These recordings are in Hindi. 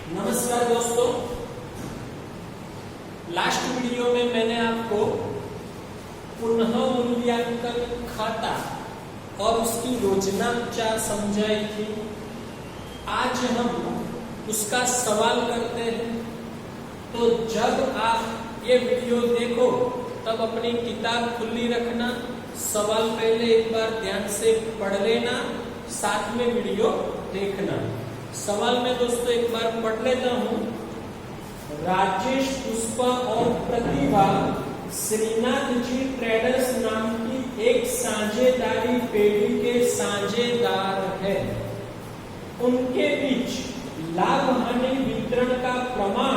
नमस्कार दोस्तों, लास्ट वीडियो में मैंने आपको पुनः मूल्यांकन खाता और उसकी योजना समझाई थी। आज हम उसका सवाल करते हैं। तो जब आप ये वीडियो देखो तब अपनी किताब खुली रखना, सवाल पहले एक बार ध्यान से पढ़ लेना, साथ में वीडियो देखना। सवाल में दोस्तों एक बार पढ़ लेता हूं। राजेश, पुष्पा और प्रतिभा श्रीनाथ जी ट्रेडर्स नाम की एक साझेदारी पेढ़ी के साझेदार है। उनके बीच लाभ हानि वितरण का प्रमाण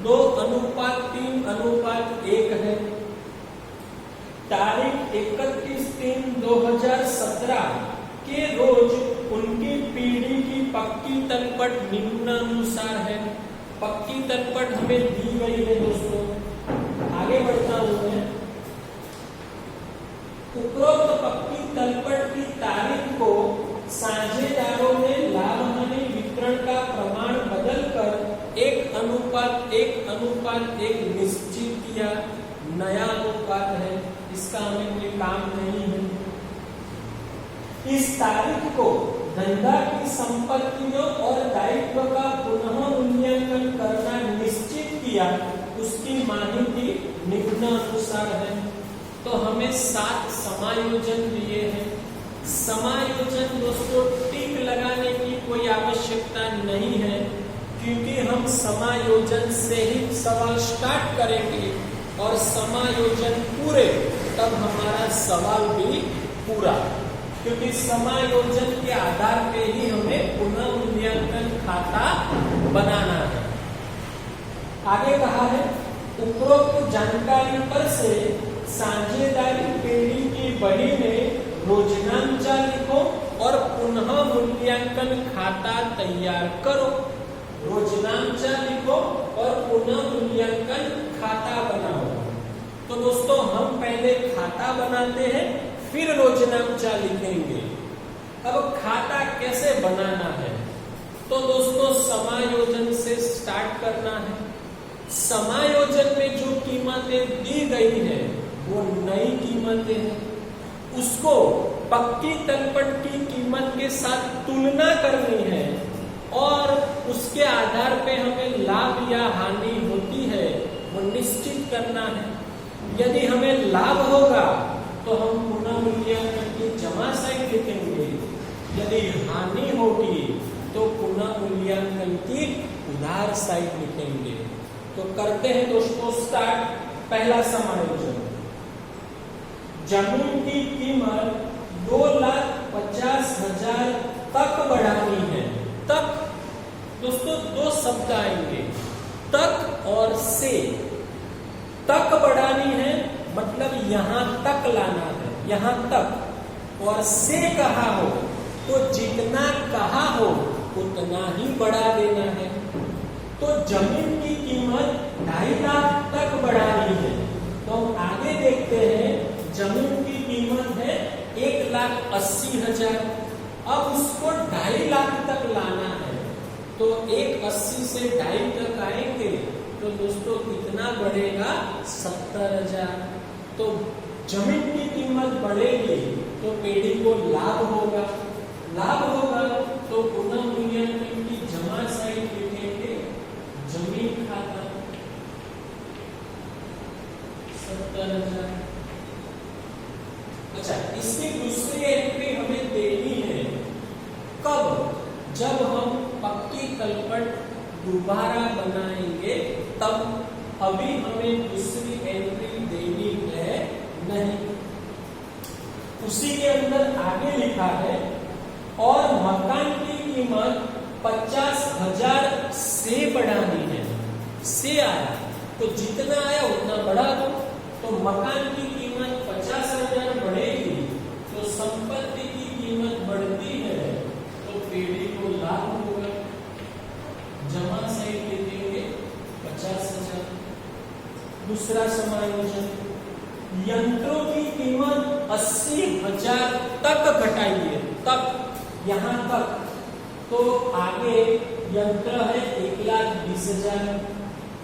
2:3:1 है। तारीख 31/3/2017 के रोज उनकी पीढ़ी की पक्की तलपट निम्नानुसार है। पक्की तलपट हमें दी गई है दोस्तों। आगे बढ़ता हूं मैं। उपरोक्त पक्की तलपट की तारीख को साझेदारों ने लाभ हानि वितरण का प्रमाण बदलकर 1:1:1 निश्चित किया। नया अनुपात है, इसका हमें कोई काम नहीं है। इस तारीख को धंधा की संपत्तियों और दायित्व का पुनः मूल्यांकन करना निश्चित किया। उसकी माहिती निम्नानुसार है। तो हमें 7 समायोजन दिए हैं। समायोजन दोस्तों टिक लगाने की कोई आवश्यकता नहीं है, क्योंकि हम समायोजन से ही सवाल स्टार्ट करेंगे और समायोजन पूरे तब हमारा सवाल भी पूरा, क्योंकि समायोजन के आधार पे ही हमें पुनः मूल्यांकन खाता बनाना है। आगे कहा है, उपरोक्त जानकारी पर से साझेदारी पेढ़ी की बही में रोजनांचा लिखो और पुनः मूल्यांकन खाता तैयार करो। रोजनांचा लिखो और पुनः मूल्यांकन खाता बनाओ। तो दोस्तों हम पहले खाता बनाते हैं, फिर रोजनांचा लिखेंगे। अब खाता कैसे बनाना है? तो दोस्तों समायोजन से स्टार्ट करना है। समायोजन में जो कीमतें दी गई है वो नई कीमतें हैं। उसको पक्की तलपट की कीमत के साथ तुलना करनी है और उसके आधार पे हमें लाभ या हानि होती है वो निश्चित करना है। यदि हमें लाभ होगा तो हम पुनः मूल्यांकन की जमा साइड लिखेंगे। यदि हानि होगी तो पुनः मूल्यांकन की उधार साइड लिखेंगे। तो करते हैं दोस्तों स्टार्ट। पहला समायोजन, जमीन की कीमत 2,50,000 तक बढ़ानी है। तक दोस्तों 2 शब्द आएंगे, तक और से। तक बढ़ानी है मतलब यहां तक लाना है, यहां तक। और से कहा हो तो जितना कहा हो उतना ही बढ़ा देना है। तो जमीन की कीमत 2.5 लाख तक बढ़ानी है। तो हम आगे देखते हैं, जमीन की कीमत है 1,80,000। अब उसको 2.5 लाख तक लाना है। तो 1,80 से 2.5 तक आएंगे तो दोस्तों कितना बढ़ेगा? 70,000। तो जमीन की कीमत बढ़ेगी तो पेढ़ी को लाभ होगा। लाभ होगा तो पुनः मूल्यांकन की जमा साइड लिखेंगे, जमीन खाता 70,000। अच्छा, इसकी दूसरी एंट्री हमें देनी है कब? जब हम पक्की तलपट दोबारा बनाएंगे तब। अभी हमें दूसरी एंट्री देनी है नहीं। उसी के अंदर आगे लिखा है, और मकान की कीमत 50,000 से बढ़ानी है। से आया तो जितना आया उतना बढ़ा दो। तो मकान की कीमत 50,000 बढ़ेगी तो संपत्ति की कीमत बढ़ती है तो पेढ़ी को लाभ होगा। जमा साइड देंगे 50,000। दूसरा समायोजन, यंत्रों की कीमत 80,000 तक घटाइए। तक, यहां तक। तो आगे यंत्र है 1,20,000।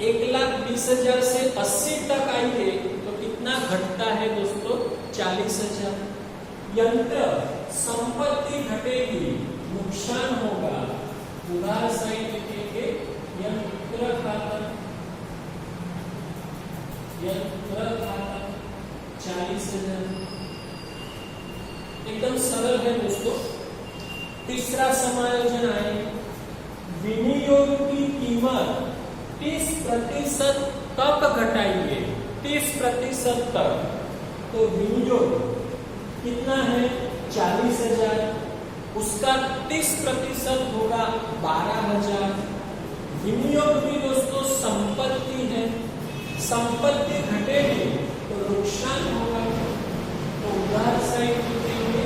1,20,000 से 80 तक आएंगे तो कितना घटता है दोस्तों? 40,000। यंत्र संपत्ति घटेगी, नुकसान होगा, उधार साइड लिखेंगे यंत्र खाता। यंत्र खाता 40,000। एकदम सरल है दोस्तों। तीसरा समायोजन है विनियोग की कीमत 30% तक घटाएंगे, 30% तक। तो विनियोग कितना है? 40,000, उसका 30% होगा 12,000। विनियोग भी दोस्तों संपत्ति है, संपत्ति घटेगी तो नुकसान होगा, तो उधार साइड लिखेंगे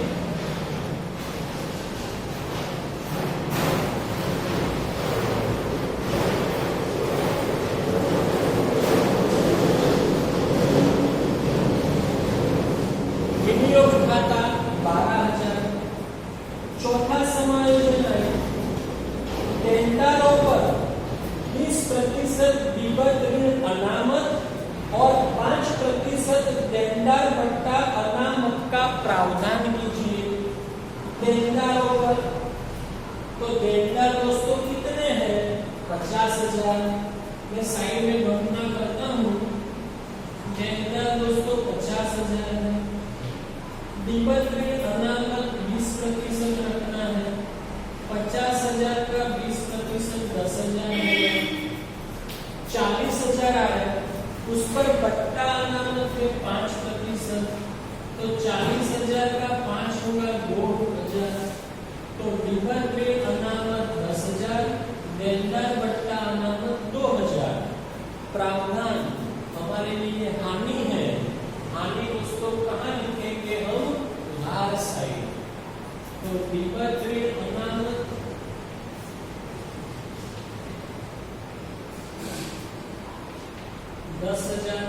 विनियोग खाता 12,000। चौथा समायोजन है देनदारों पर 20% विगत ऋण अनामत और 5% देनदार बट्टा अनामत का प्रावधान कीजिए। देनदारों पर तो देनदार दोस्तों कितने हैं? 50,000। मैं साइड में गणना करता हूँ। देनदार दोस्तों 50,000 है। विगत ऋण अनामत 20% रखना है। 50,000 का 20% 10,000 है, 40,000 आया। उस पर बट्टा अनामत है 5%, तो 40,000 का 5 होगा 2,000। तो विगत ऋण अनामत 10,000, देनदार बट्टा अनामत 2,000। प्रावधान हमारे लिए हानि है। हानि दोस्तों कहाँ लिखेंगे हम? उधार साइड। तो विगत ऋण अनामत 10,000,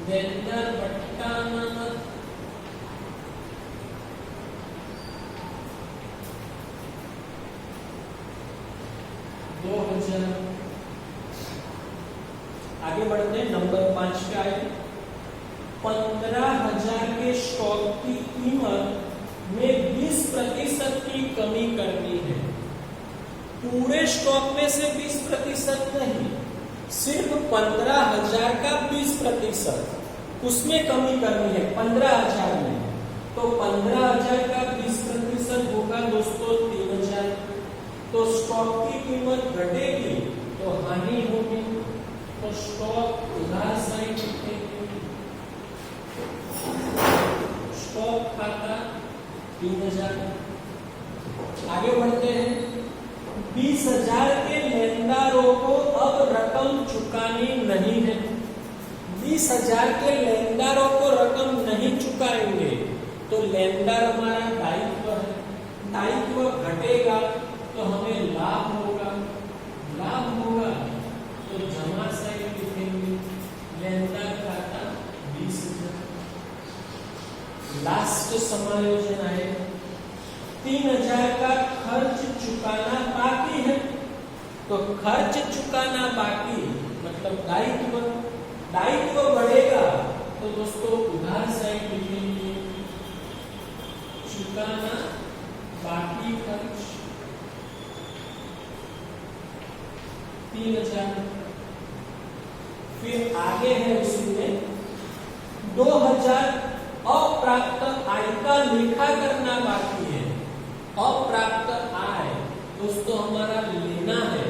देनदार बट्टा अनामत 2,000। आगे बढ़ते हैं, नंबर 5 पे आए। 15,000 के स्टॉक की कीमत में 20% की कमी करनी है। पूरे स्टॉक में से 20% नहीं, सिर्फ 15,000 का 20% उसमें कमी करनी है 15,000 में। तो 15,000 का 20% होगा दोस्तों 3,000। तो स्टॉक की कीमत घटेगी तो हानि होगी, तो स्टॉक उधार साइड लिखेंगे। स्टॉक खाता 3,000। आगे बढ़ते हैं। 20,000 के लेनदारों को अब रकम चुकानी नहीं है। 20,000 के लेनदारों को रकम नहीं चुकाएंगे तो लेनदार हमारा दायित्व है। दायित्व घटेगा तो हमें लाभ होगा। लाभ होगा तो जमा साइड लिखेंगे। लेनदार खाता 20,000। लास्ट समायोजन है 3,000 का खर्च चुकाना बाकी है। तो खर्च चुकाना बाकी मतलब दायित्व। दायित्व बढ़ेगा तो दोस्तों उधार साइड लिखेंगे। चुकाना बाकी खर्च 3,000। फिर आगे है उसमें 2,000 अप्राप्त आय का लेखा करना बाकी है। अप्राप्त आय दोस्तों हमारा लेना है,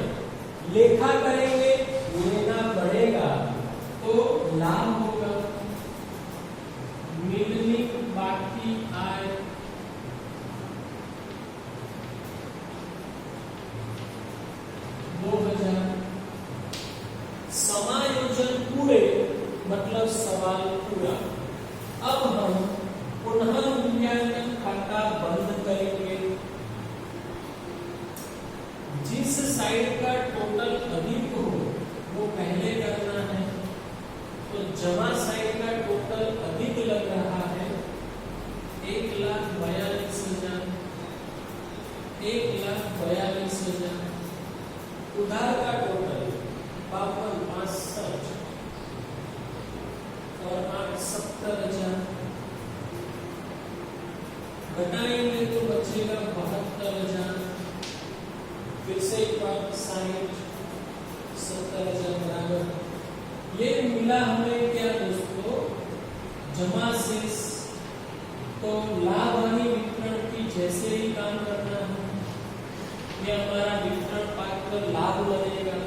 लेखा करेंगे, लेना बढ़ेगा तो लाभ होगा। मिलनी बाकी आय 2,000। समायोजन पूरे मतलब सवाल पूरा। अब हम पुनः मूल्यांकन खाता बंद करेंगे। जिस साइड का टोटल अधिक हो वो पहले करना है। तो जमा साइड का टोटल अधिक लग रहा है 1,42,000। 1,42,000। उधार का टोटल 52, 65 और 8, 70,000। घटाएंगे तो बचेगा 72,000। फिर से एक बार 60, 70,000 बराबर। ये मिला हमें क्या दोस्तों, जमा शेष। तो लाभ हानि वितरण की जैसे ही काम करना है, ये हमारा वितरण पात्र लाभ बनेगा।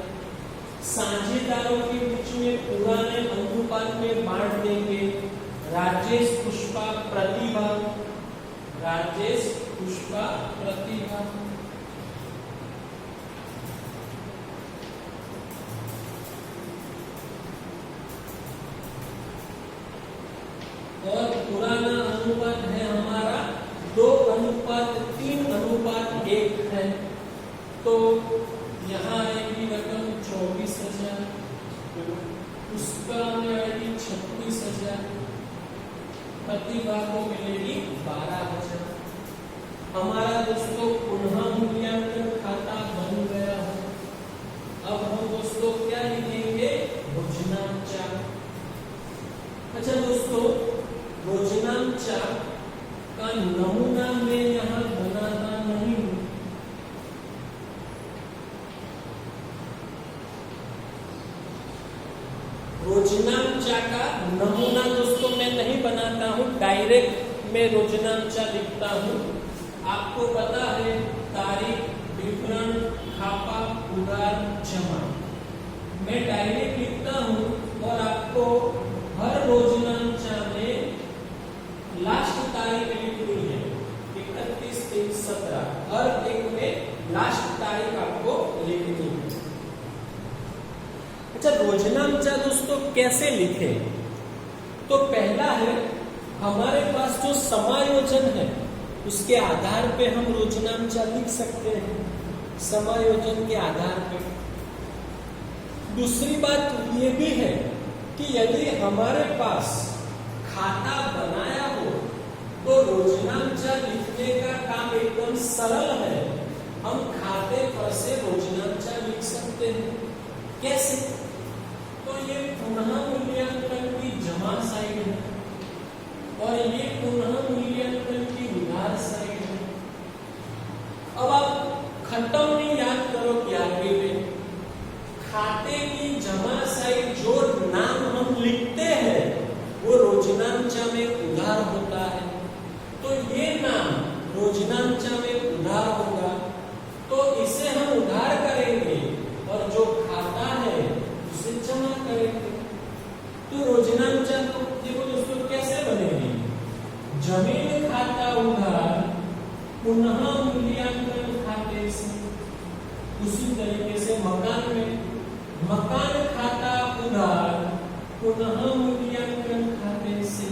साझेदारों के बीच में पुराने अनुपात में बांट देंगे। राजेश पुष्पा प्रतिभा, राजेश पुष्पा प्रतिभा। और पुराना अनुपात है हमारा 2:3:1 है। तो यहाँ आएगी रकम 24,000, उसका में आएगी 36,000, प्रतिभा को मिलेगी 12,000। हमारा दोस्तों पुनः मूल्यांकन खाता बन गया है। अब हम दोस्तों क्या लिखेंगे, योजनांचा। अच्छा दोस्तों, योजनांचा का नमूना मैं यहाँ बनाता नहीं हूँ। योजनांचा का नमूना दोस्तों मैं नहीं बनाता हूँ, डायरेक्ट मैं योजनांचा लिखता हूँ। आपको पता है तारीख, विवरण, खापा, उधार, जमा, मैं डायरेक्ट लिखता हूँ। और आपको हर योजनांचा में लास्ट तारीख लिखनी है, 31/3/17। हर एक में लास्ट तारीख आपको लिखनी है। अच्छा, योजनांचा दोस्तों कैसे लिखें? तो पहला है, हमारे पास जो समायोजन है उसके आधार पे हम योजनांचा लिख सकते हैं, समायोजन के आधार पे। दूसरी बात ये भी है कि यदि हमारे पास खाता बनाया हो तो योजनांचा लिखने का काम एकदम सरल है। हम खाते पर से योजनांचा लिख सकते हैं। कैसे? तो ये पुनः मूल्यांकन की जमा साइड है और ये पुनः मूल्यांकन की उधार साइड है। अब आप खत्म नहीं याद करो कि आगे में खाते की जमा साइड जो नाम हम लिखते हैं वो योजनांचा में उधार होता है। तो ये नाम योजनांचा में उधार होगा, तो इसे हम उधार करेंगे और जो खाता है उसे जमा करेंगे। तो योजनांचा तो देखो दोस्तों कैसे बनेगी, जमीन खाता उधार पुनः मूल्यांकन खाते से। उसी तरीके से मकान में मकान खाता उधार पुनः मूल्यांकन खाते से।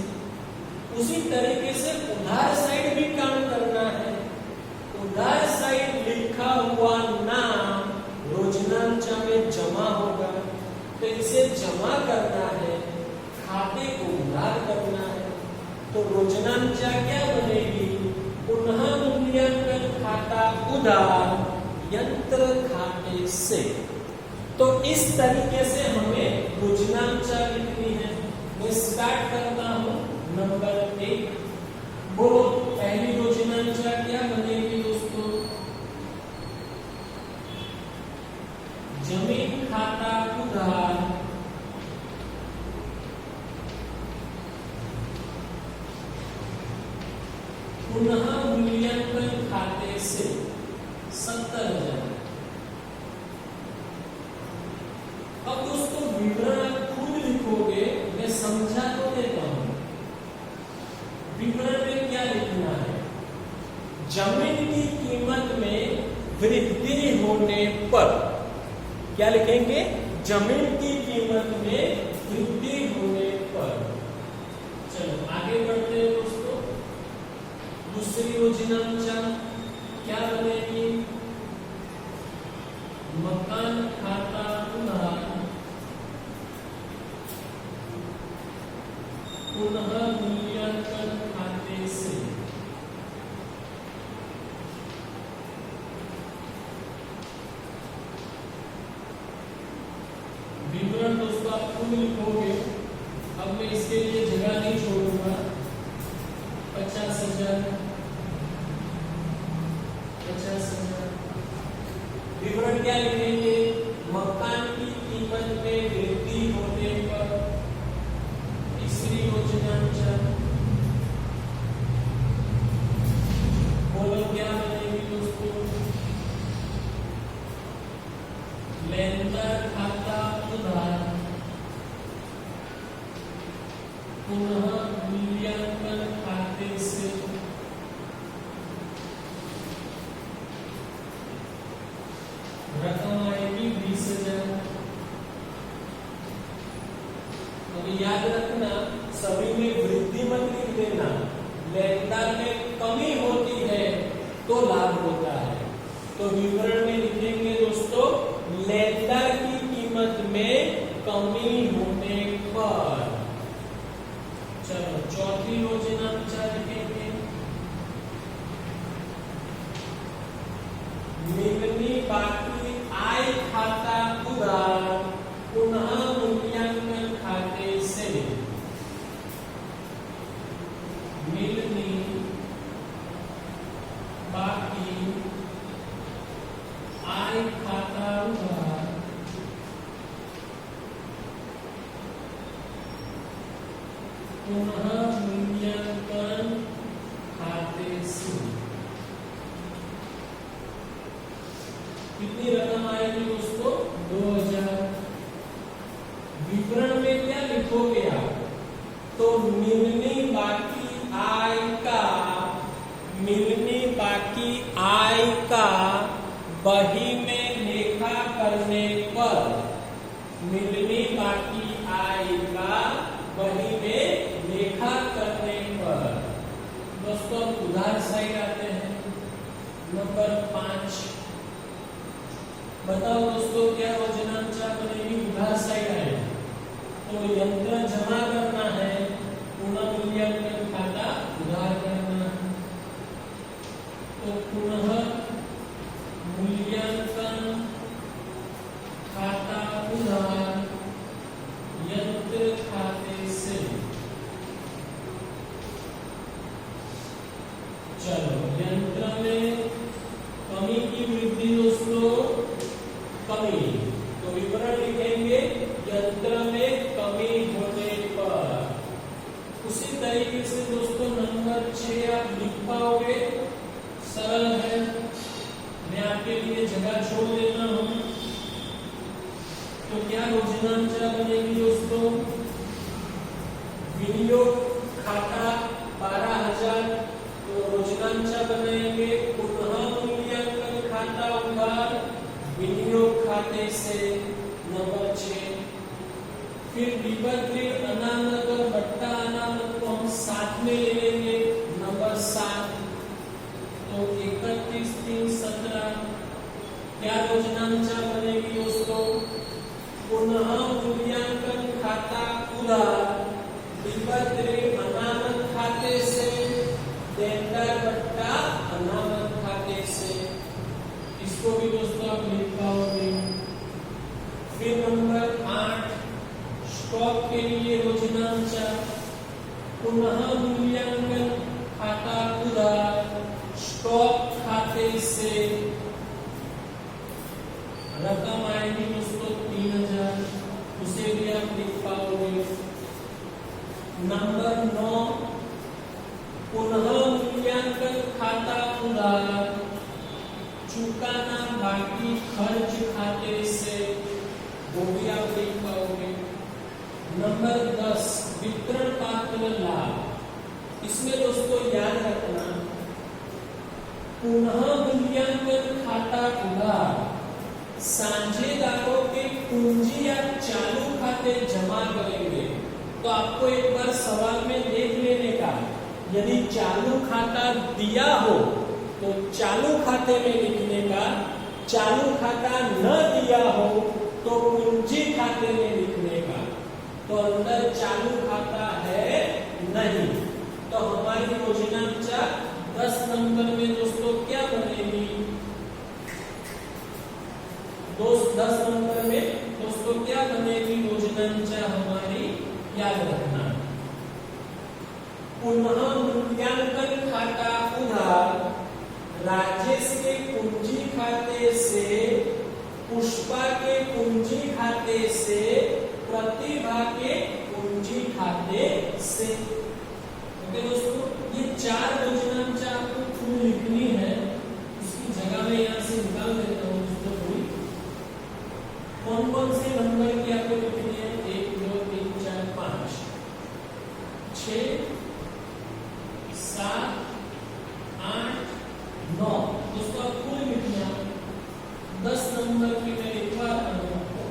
उसी तरीके से उधार साइड भी काम करना है। उधार साइड लिखा हुआ नाम योजनांचा में जमा होगा, तो इसे जमा करना है, खाते को उधार करना है। तो योजनांचा क्या बनेगी, पुनः मूल्यांकन खाता उधार यंत्र खाते से। तो इस तरीके से हमें योजनांचा लिखनी है। मैं स्टार्ट करता हूं नंबर 1। बोलो पहली योजनांचा क्या बनेगी दोस्तों, जमीन खाता उधार पुनः मूल्यांकन खाते से 70,000। अब दोस्तों विवरण आप खुद लिखोगे, मैं समझा तो देता हूं। विवरण में क्या लिखना है, जमीन की कीमत में वृद्धि होने पर क्या लिखेंगे, जमीन की कीमत में वृद्धि होने पर। चलो आगे बढ़ते हैं दोस्तों। दूसरी योजनांचा क्या बनेगी, मकान खाता उधार पुनः मूल्यांकन खाते से। विवरण दोस्तों आप खुद लिखोगे, अब मैं इसके लिए जगह नहीं छोड़ूंगा। 50,000 विवरण क्या लिखेंगे? मकान की कीमत में वृद्धि होने पर तीसरी योजनांचा बोलो क्या बनेगी दोस्तों? लेनदार खाता उधार पुनः मूल्यांकन खाते से रकम आएगी 20,000। अभी याद रखना, सभी में वृद्धि मत लिख देना। लेनदार में कमी होती है तो लाभ होता है। तो विवरण में लिखेंगे दोस्तों, लेनदार की कीमत में कमी होने पर। चलो चौथी योजना लिखेंगे, मिलनी बाकी आय खाता उधार पुनः मूल्यांकन खाते से। मिलनी बाकी आय खाता उधार पुनः मूल्यांकन खाते से कितनी रकम आएगी दोस्तों? 2,000। विवरण में क्या लिखोगे आप? तो मिलनी बाकी आय का बही में लेखा करने पर, मिलनी बाकी आय का बही में लेखा करने पर दोस्तों उधार साइड आते हैं। नंबर 5 बताओ दोस्तों क्या योजनांचा बनेगी? उधार साइड है तो यंत्र जमा करना है, पुनः मूल्यांकन खाता उधार करना है। तो पुनः मूल्यांकन खाता उधार यंत्र खाते से। चलो यंत्र में कमी की वृद्धि दोस्तों, कमी, तो विवरण लिखेंगे यंत्र में कमी होने पर। उसी तरीके से दोस्तों नंबर 6 आप लिख पाओगे, सरल है, मैं आपके लिए जगह छोड़ देता हूं। तो क्या योजनांचा बनेगी दोस्तों? विनियोग खाता 12,000 तो योजनांचा बनाएंगे पुनः मूल्यांकन खाता उधार विनियोग खाते से। नंबर 6 फिर विपत्तिक अनामत और बट्टा अनामत को हम साथ में ले लेंगे। नंबर 7 तो 31/3/17 क्या योजनांचा बनेगी दोस्तों? पुनः मूल्यांकन खाता उधार विपत्तिक अनामत खाते से लेनदार बट्टा अनामत खाते से। इसको भी दोस्तों आप लिख पाओगे। फिर नंबर 8 स्टॉक के लिए योजनांचा पुनः मूल्यांकन खाता उधार स्टॉक खाते से रकम आएगी दोस्तों 3,000, उसे भी आप लिख पाओगे। नंबर 9 पुनः मूल्यांकन खाता उधार चुकाना बाकी खर्च खाते से, वो भी आप लिख पाओगे। नंबर 10 वितरण पात्र लाभ। इसमें दोस्तों याद रखना पुनः मूल्यांकन खाता उधार साझेदारों के पूंजी या चालू खाते जमा करेंगे। तो आपको एक बार सवाल में देख लेने का, यदि चालू खाता दिया हो तो चालू खाते में लिखने का, चालू खाता न दिया हो तो पूंजी खाते में लिखने का। तो अंदर चालू खाता है नहीं, तो हमारी योजनांचा 10 नंबर में दोस्तों क्या बनेगी? 10 नंबर में दोस्तों क्या बनेगी योजना? याद रखना। पुनः मूल्यांकन खाता उधार राजेश के पूंजी खाते से, पुष्पा के पूंजी खाते से, प्रतिभा के पूंजी खाते से। ओके दोस्तों, ये 4 योजनांश आपको पूरी लिखनी है। इसकी जगह में यहाँ से निकाल देता हूँ दोस्तों पूरी। कौन कौन से नंबर की आपको लिखनी है? 1 2 3 4 5 6 7 8 9 दोस्तों आप पूरी लिखना। 10 नंबर की मैं लिखवा रहा हूँ आपको।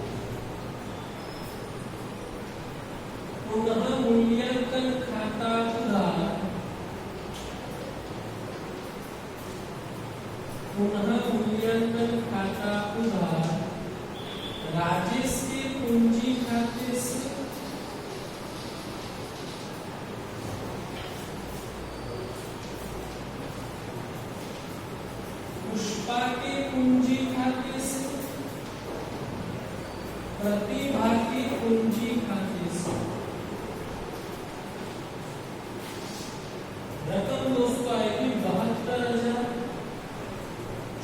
पुनः मूल्यांकन खाता उधार, पुनः मूल्यांकन खाता उधार राजेश के पूंजी खाते से, पुष्पा के पूंजी खाते से, प्रतिभा के पूंजी खाते से। रकम दोस्तों आएगी 72,000,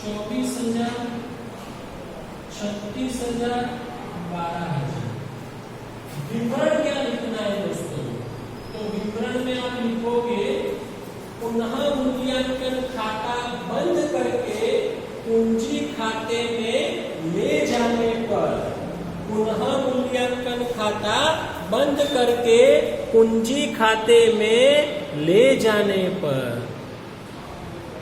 24,000, 36,000, 12,000। विवरण क्या लिखना है दोस्तों? तो विवरण में आप लिखोगे पुनः मूल्यांकन खाता बंद करके पूंजी खाते में ले जाने पर, पुनः मूल्यांकन खाता बंद करके पूंजी खाते में ले जाने पर।